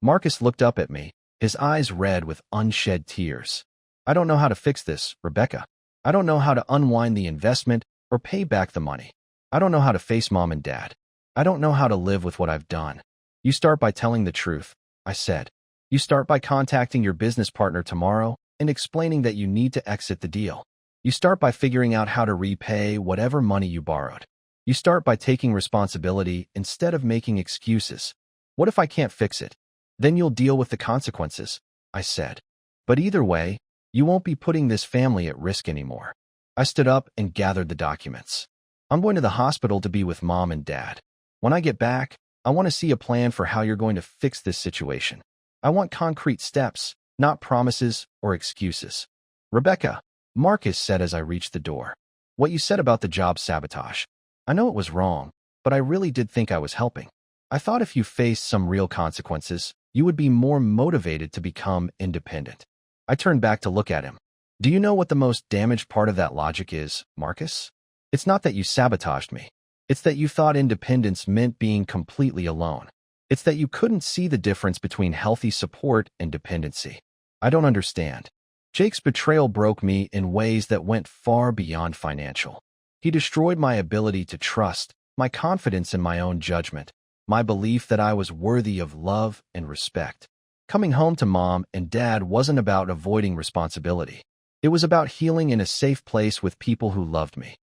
Marcus looked up at me, his eyes red with unshed tears. I don't know how to fix this, Rebecca. I don't know how to unwind the investment or pay back the money. I don't know how to face mom and dad. I don't know how to live with what I've done. You start by telling the truth, I said. You start by contacting your business partner tomorrow and explaining that you need to exit the deal. You start by figuring out how to repay whatever money you borrowed. You start by taking responsibility instead of making excuses. What if I can't fix it? Then you'll deal with the consequences, I said. But either way, you won't be putting this family at risk anymore. I stood up and gathered the documents. I'm going to the hospital to be with mom and dad. When I get back, I want to see a plan for how you're going to fix this situation. I want concrete steps, not promises or excuses. Rebecca, Marcus said as I reached the door. What you said about the job sabotage. I know it was wrong, but I really did think I was helping. I thought if you faced some real consequences, you would be more motivated to become independent. I turned back to look at him. Do you know what the most damaged part of that logic is, Marcus? It's not that you sabotaged me. It's that you thought independence meant being completely alone. It's that you couldn't see the difference between healthy support and dependency. I don't understand. Jake's betrayal broke me in ways that went far beyond financial. He destroyed my ability to trust, my confidence in my own judgment, my belief that I was worthy of love and respect. Coming home to mom and dad wasn't about avoiding responsibility. It was about healing in a safe place with people who loved me.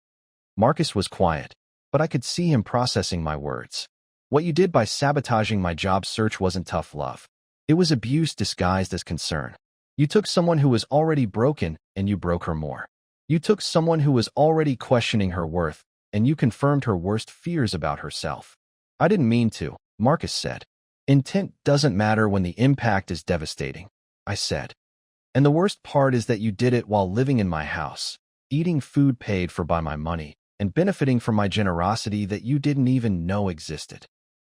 Marcus was quiet, but I could see him processing my words. What you did by sabotaging my job search wasn't tough love. It was abuse disguised as concern. You took someone who was already broken and you broke her more. You took someone who was already questioning her worth and you confirmed her worst fears about herself. I didn't mean to, Marcus said. Intent doesn't matter when the impact is devastating, I said. And the worst part is that you did it while living in my house, eating food paid for by my money, and benefiting from my generosity that you didn't even know existed.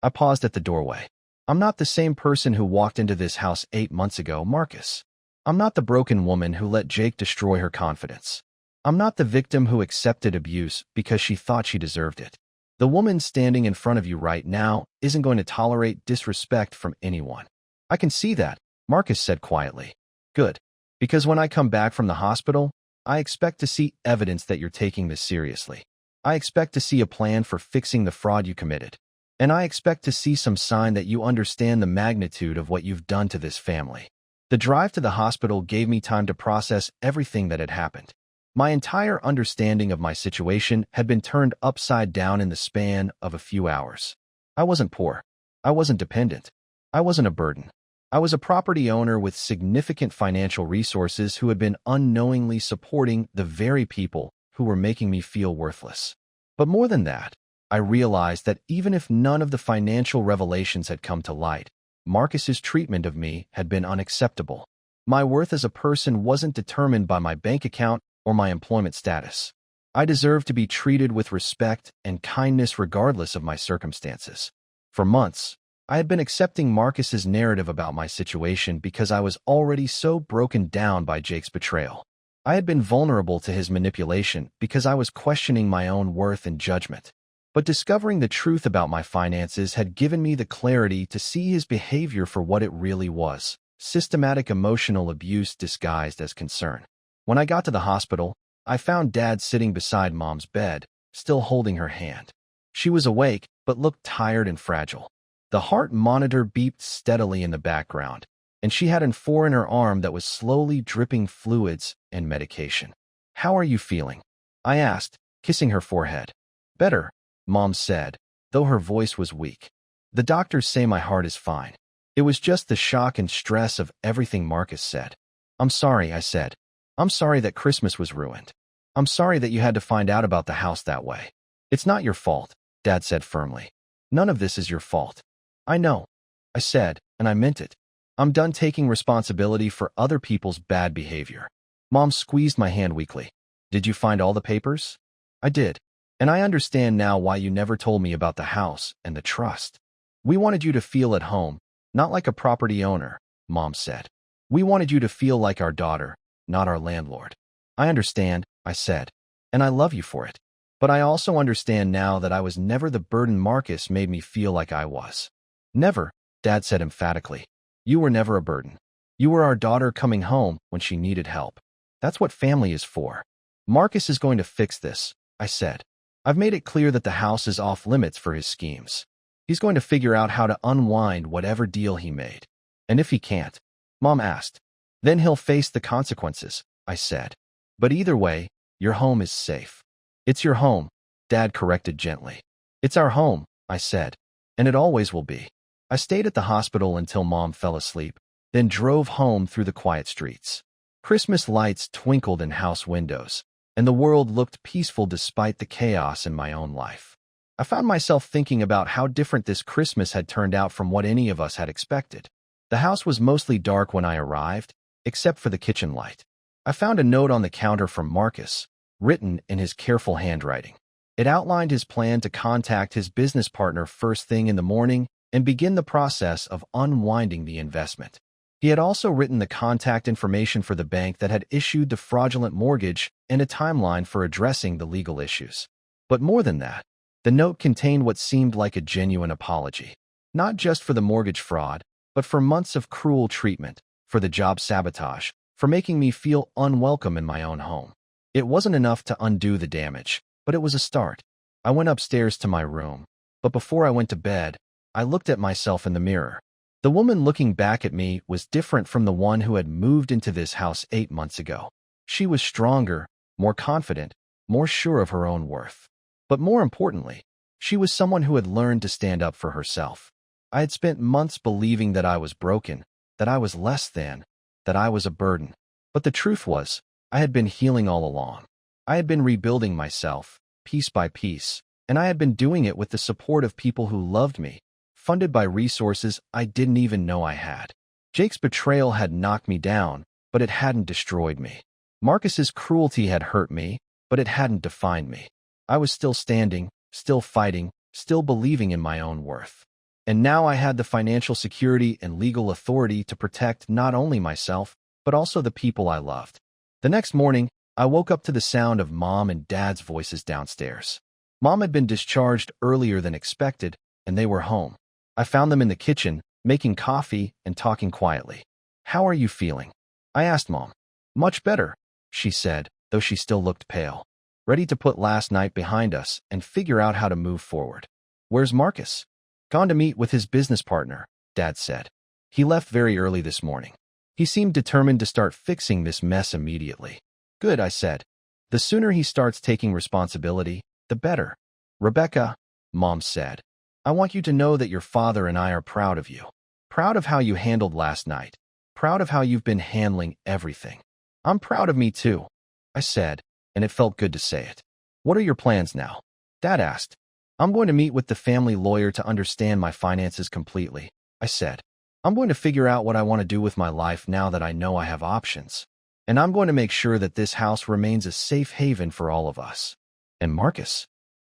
I paused at the doorway. I'm not the same person who walked into this house 8 months ago, Marcus. I'm not the broken woman who let Jake destroy her confidence. I'm not the victim who accepted abuse because she thought she deserved it. The woman standing in front of you right now isn't going to tolerate disrespect from anyone. I can see that, Marcus said quietly. Good. Because when I come back from the hospital, I expect to see evidence that you're taking this seriously. I expect to see a plan for fixing the fraud you committed. And I expect to see some sign that you understand the magnitude of what you've done to this family. The drive to the hospital gave me time to process everything that had happened. My entire understanding of my situation had been turned upside down in the span of a few hours. I wasn't poor. I wasn't dependent. I wasn't a burden. I was a property owner with significant financial resources who had been unknowingly supporting the very people who were making me feel worthless. But more than that, I realized that even if none of the financial revelations had come to light, Marcus's treatment of me had been unacceptable. My worth as a person wasn't determined by my bank account or my employment status. I deserved to be treated with respect and kindness regardless of my circumstances. For months, I had been accepting Marcus's narrative about my situation because I was already so broken down by Jake's betrayal. I had been vulnerable to his manipulation because I was questioning my own worth and judgment. But discovering the truth about my finances had given me the clarity to see his behavior for what it really was: systematic emotional abuse disguised as concern. When I got to the hospital, I found Dad sitting beside Mom's bed, still holding her hand. She was awake, but looked tired and fragile. The heart monitor beeped steadily in the background, and she had an IV in her arm that was slowly dripping fluids and medication. "How are you feeling?" I asked, kissing her forehead. "Better," Mom said, though her voice was weak. "The doctors say my heart is fine. It was just the shock and stress of everything Marcus said." "I'm sorry," I said. "I'm sorry that Christmas was ruined. I'm sorry that you had to find out about the house that way." "It's not your fault," Dad said firmly. "None of this is your fault." "I know," I said, and I meant it. "I'm done taking responsibility for other people's bad behavior." Mom squeezed my hand weakly. "Did you find all the papers?" "I did. And I understand now why you never told me about the house and the trust. We wanted you to feel at home, not like a property owner," Mom said. "We wanted you to feel like our daughter, not our landlord." "I understand," I said, "and I love you for it. But I also understand now that I was never the burden Marcus made me feel like I was." "Never," Dad said emphatically. "You were never a burden. You were our daughter coming home when she needed help. That's what family is for." "Marcus is going to fix this," I said. "I've made it clear that the house is off limits for his schemes. He's going to figure out how to unwind whatever deal he made." "And if he can't?" Mom asked. "Then he'll face the consequences," I said. "But either way, your home is safe." "It's your home," Dad corrected gently. "It's our home," I said, "and it always will be." I stayed at the hospital until Mom fell asleep, then drove home through the quiet streets. Christmas lights twinkled in house windows, and the world looked peaceful despite the chaos in my own life. I found myself thinking about how different this Christmas had turned out from what any of us had expected. The house was mostly dark when I arrived, except for the kitchen light. I found a note on the counter from Marcus, written in his careful handwriting. It outlined his plan to contact his business partner first thing in the morning and begin the process of unwinding the investment. He had also written the contact information for the bank that had issued the fraudulent mortgage and a timeline for addressing the legal issues. But more than that, the note contained what seemed like a genuine apology, not just for the mortgage fraud, but for months of cruel treatment, for the job sabotage, for making me feel unwelcome in my own home. It wasn't enough to undo the damage, but it was a start. I went upstairs to my room, but before I went to bed, I looked at myself in the mirror. The woman looking back at me was different from the one who had moved into this house 8 months ago. She was stronger, more confident, more sure of her own worth. But more importantly, she was someone who had learned to stand up for herself. I had spent months believing that I was broken, that I was less than, that I was a burden. But the truth was, I had been healing all along. I had been rebuilding myself, piece by piece, and I had been doing it with the support of people who loved me, funded by resources I didn't even know I had. Jake's betrayal had knocked me down, but it hadn't destroyed me. Marcus's cruelty had hurt me, but it hadn't defined me. I was still standing, still fighting, still believing in my own worth. And now I had the financial security and legal authority to protect not only myself, but also the people I loved. The next morning, I woke up to the sound of Mom and Dad's voices downstairs. Mom had been discharged earlier than expected, and they were home. I found them in the kitchen, making coffee and talking quietly. "How are you feeling?" I asked Mom. "Much better," she said, though she still looked pale. "Ready to put last night behind us and figure out how to move forward." "Where's Marcus?" "Gone to meet with his business partner," Dad said. "He left very early this morning. He seemed determined to start fixing this mess immediately." "Good," I said. "The sooner he starts taking responsibility, the better." "Rebecca," Mom said, "I want you to know that your father and I are proud of you. Proud of how you handled last night. Proud of how you've been handling everything." "I'm proud of me too," I said, and it felt good to say it. "What are your plans now?" Dad asked. "I'm going to meet with the family lawyer to understand my finances completely," I said. "I'm going to figure out what I want to do with my life now that I know I have options. And I'm going to make sure that this house remains a safe haven for all of us." "And Marcus?"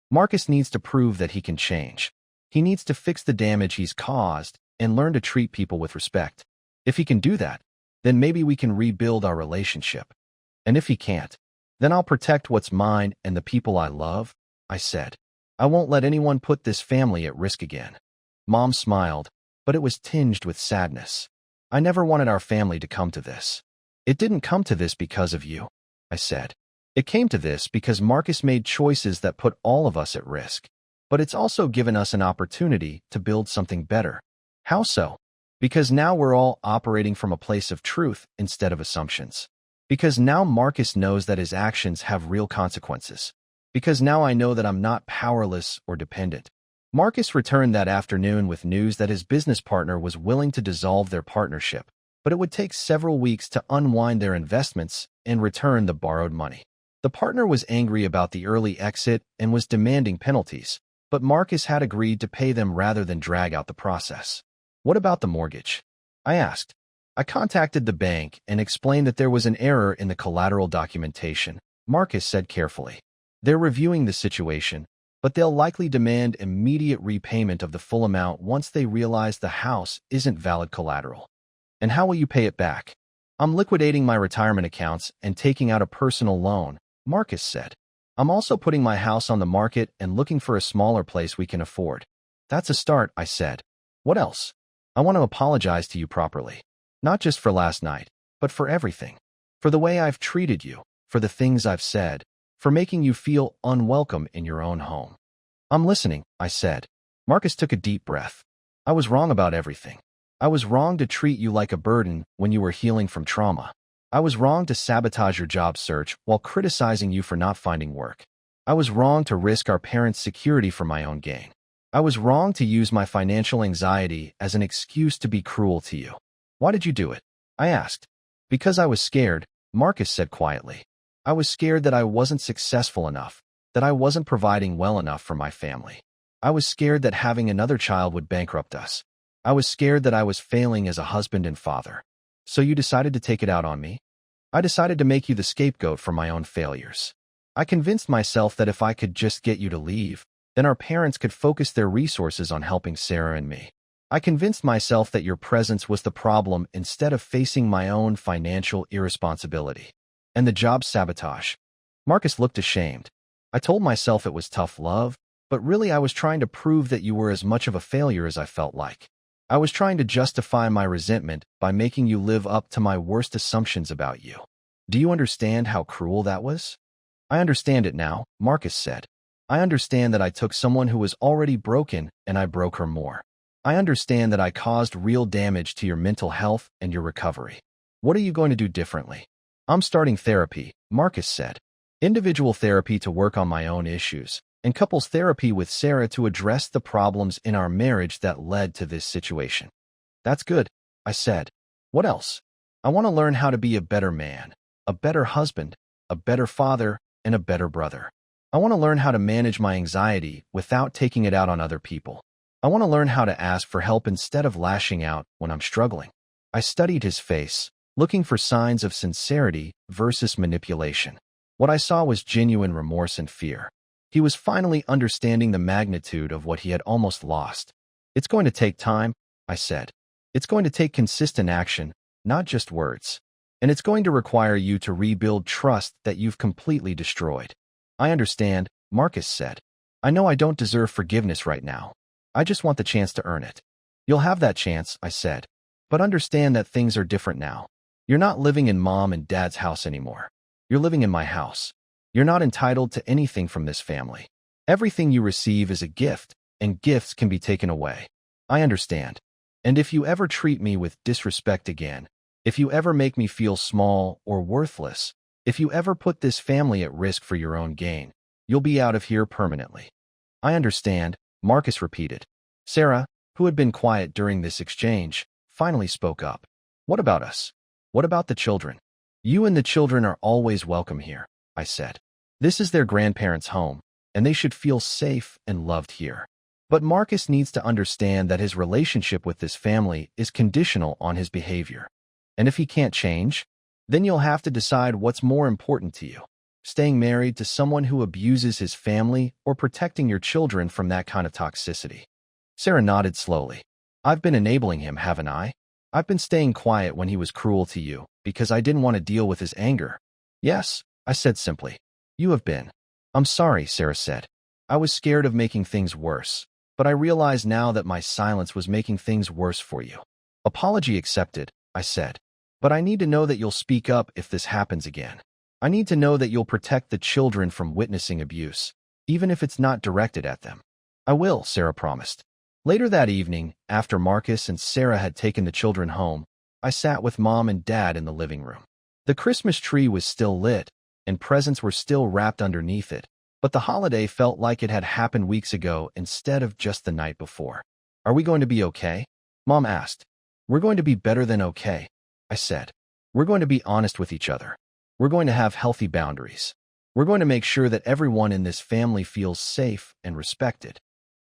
"Marcus needs to prove that he can change. He needs to fix the damage he's caused and learn to treat people with respect. If he can do that, then maybe we can rebuild our relationship. And if he can't, then I'll protect what's mine and the people I love," I said. "I won't let anyone put this family at risk again." Mom smiled, but it was tinged with sadness. "I never wanted our family to come to this." "It didn't come to this because of you," I said. "It came to this because Marcus made choices that put all of us at risk. But it's also given us an opportunity to build something better. How so? Because now we're all operating from a place of truth instead of assumptions. Because now Marcus knows that his actions have real consequences. Because now I know that I'm not powerless or dependent. Marcus returned that afternoon with news that his business partner was willing to dissolve their partnership, but it would take several weeks to unwind their investments and return the borrowed money. The partner was angry about the early exit and was demanding penalties, but Marcus had agreed to pay them rather than drag out the process. What about the mortgage? I asked. I contacted the bank and explained that there was an error in the collateral documentation, Marcus said carefully. They're reviewing the situation, but they'll likely demand immediate repayment of the full amount once they realize the house isn't valid collateral. And how will you pay it back? I'm liquidating my retirement accounts and taking out a personal loan, Marcus said. I'm also putting my house on the market and looking for a smaller place we can afford. That's a start, I said. What else? I want to apologize to you properly. Not just for last night, but for everything. For the way I've treated you, for the things I've said, for making you feel unwelcome in your own home. I'm listening, I said. Marcus took a deep breath. I was wrong about everything. I was wrong to treat you like a burden when you were healing from trauma. I was wrong to sabotage your job search while criticizing you for not finding work. I was wrong to risk our parents' security for my own gain. I was wrong to use my financial anxiety as an excuse to be cruel to you. Why did you do it? I asked. Because I was scared, Marcus said quietly. I was scared that I wasn't successful enough, that I wasn't providing well enough for my family. I was scared that having another child would bankrupt us. I was scared that I was failing as a husband and father. So you decided to take it out on me? I decided to make you the scapegoat for my own failures. I convinced myself that if I could just get you to leave, then our parents could focus their resources on helping Sarah and me. I convinced myself that your presence was the problem instead of facing my own financial irresponsibility. And the job sabotage. Marcus looked ashamed. I told myself it was tough love, but really I was trying to prove that you were as much of a failure as I felt like. I was trying to justify my resentment by making you live up to my worst assumptions about you. Do you understand how cruel that was? I understand it now, Marcus said. I understand that I took someone who was already broken and I broke her more. I understand that I caused real damage to your mental health and your recovery. What are you going to do differently? I'm starting therapy, Marcus said. Individual therapy to work on my own issues, and couples therapy with Sarah to address the problems in our marriage that led to this situation. That's good, I said. What else? I want to learn how to be a better man, a better husband, a better father, and a better brother. I want to learn how to manage my anxiety without taking it out on other people. I want to learn how to ask for help instead of lashing out when I'm struggling. I studied his face, looking for signs of sincerity versus manipulation. What I saw was genuine remorse and fear. He was finally understanding the magnitude of what he had almost lost. It's going to take time, I said. It's going to take consistent action, not just words. And it's going to require you to rebuild trust that you've completely destroyed. I understand, Marcus said. I know I don't deserve forgiveness right now. I just want the chance to earn it. You'll have that chance, I said. But understand that things are different now. You're not living in mom and dad's house anymore. You're living in my house. You're not entitled to anything from this family. Everything you receive is a gift, and gifts can be taken away. I understand. And if you ever treat me with disrespect again, if you ever make me feel small or worthless, if you ever put this family at risk for your own gain, you'll be out of here permanently. I understand, Marcus repeated. Sarah, who had been quiet during this exchange, finally spoke up. What about us? What about the children? You and the children are always welcome here, I said. This is their grandparents' home, and they should feel safe and loved here. But Marcus needs to understand that his relationship with this family is conditional on his behavior. And if he can't change, then you'll have to decide what's more important to you. Staying married to someone who abuses his family or protecting your children from that kind of toxicity. Sarah nodded slowly. I've been enabling him, haven't I? I've been staying quiet when he was cruel to you because I didn't want to deal with his anger. Yes, I said simply. You have been. I'm sorry, Sarah said. I was scared of making things worse, but I realize now that my silence was making things worse for you. Apology accepted, I said. But I need to know that you'll speak up if this happens again. I need to know that you'll protect the children from witnessing abuse, even if it's not directed at them. I will, Sarah promised. Later that evening, after Marcus and Sarah had taken the children home, I sat with Mom and Dad in the living room. The Christmas tree was still lit, and presents were still wrapped underneath it, but the holiday felt like it had happened weeks ago instead of just the night before. Are we going to be okay? Mom asked. We're going to be better than okay, I said. We're going to be honest with each other. We're going to have healthy boundaries. We're going to make sure that everyone in this family feels safe and respected.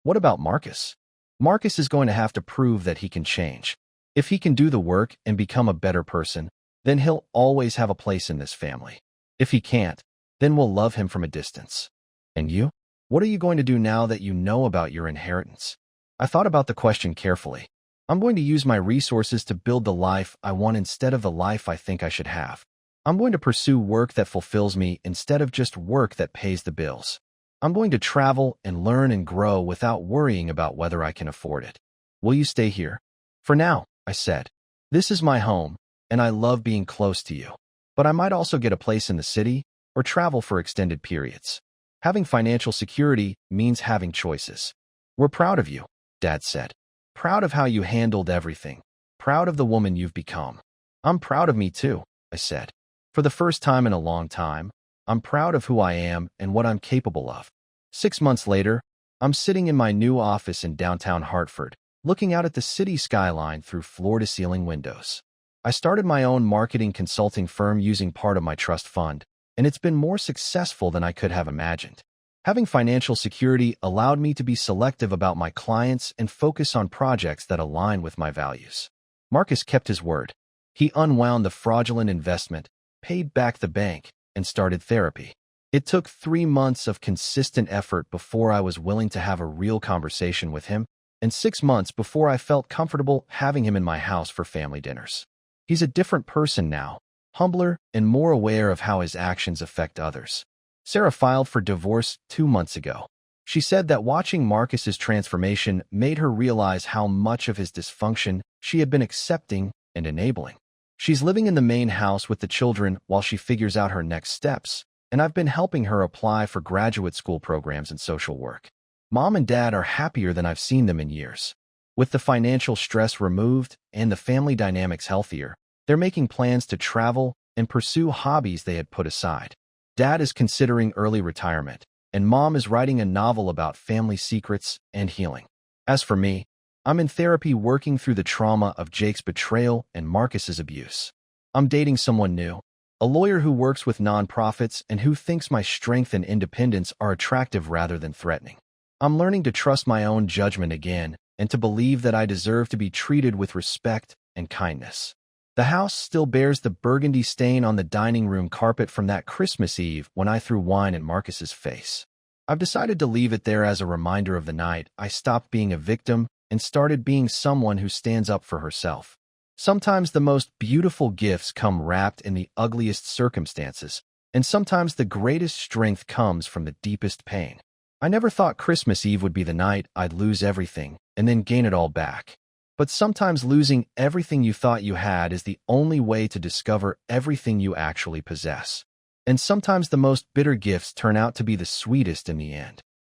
What about Marcus? Marcus is going to have to prove that he can change. If he can do the work and become a better person, then he'll always have a place in this family. If he can't, then we'll love him from a distance. And you? What are you going to do now that you know about your inheritance? I thought about the question carefully. I'm going to use my resources to build the life I want instead of the life I think I should have. I'm going to pursue work that fulfills me instead of just work that pays the bills. I'm going to travel and learn and grow without worrying about whether I can afford it. Will you stay here? For now, I said. This is my home, and I love being close to you. But I might also get a place in the city or travel for extended periods. Having financial security means having choices. We're proud of you, Dad said. Proud of how you handled everything. Proud of the woman you've become. I'm proud of me too, I said. For the first time in a long time, I'm proud of who I am and what I'm capable of. 6 months later, I'm sitting in my new office in downtown Hartford, looking out at the city skyline through floor-to-ceiling windows. I started my own marketing consulting firm using part of my trust fund, and it's been more successful than I could have imagined. Having financial security allowed me to be selective about my clients and focus on projects that align with my values. Marcus kept his word. He unwound the fraudulent investment, paid back the bank, and started therapy. It took 3 months of consistent effort before I was willing to have a real conversation with him, and 6 months before I felt comfortable having him in my house for family dinners. He's a different person now, humbler and more aware of how his actions affect others. Sarah filed for divorce 2 months ago. She said that watching Marcus's transformation made her realize how much of his dysfunction she had been accepting and enabling. She's living in the main house with the children while she figures out her next steps, and I've been helping her apply for graduate school programs in social work. Mom and Dad are happier than I've seen them in years. With the financial stress removed and the family dynamics healthier, they're making plans to travel and pursue hobbies they had put aside. Dad is considering early retirement, and Mom is writing a novel about family secrets and healing. As for me, I'm in therapy working through the trauma of Jake's betrayal and Marcus's abuse. I'm dating someone new, a lawyer who works with nonprofits and who thinks my strength and independence are attractive rather than threatening. I'm learning to trust my own judgment again and to believe that I deserve to be treated with respect and kindness. The house still bears the burgundy stain on the dining room carpet from that Christmas Eve when I threw wine in Marcus's face. I've decided to leave it there as a reminder of the night I stopped being a victim and started being someone who stands up for herself. Sometimes the most beautiful gifts come wrapped in the ugliest circumstances, and sometimes the greatest strength comes from the deepest pain. I never thought Christmas Eve would be the night I'd lose everything and then gain it all back. But sometimes losing everything you thought you had is the only way to discover everything you actually possess. And sometimes the most bitter gifts turn out to be the sweetest in the end.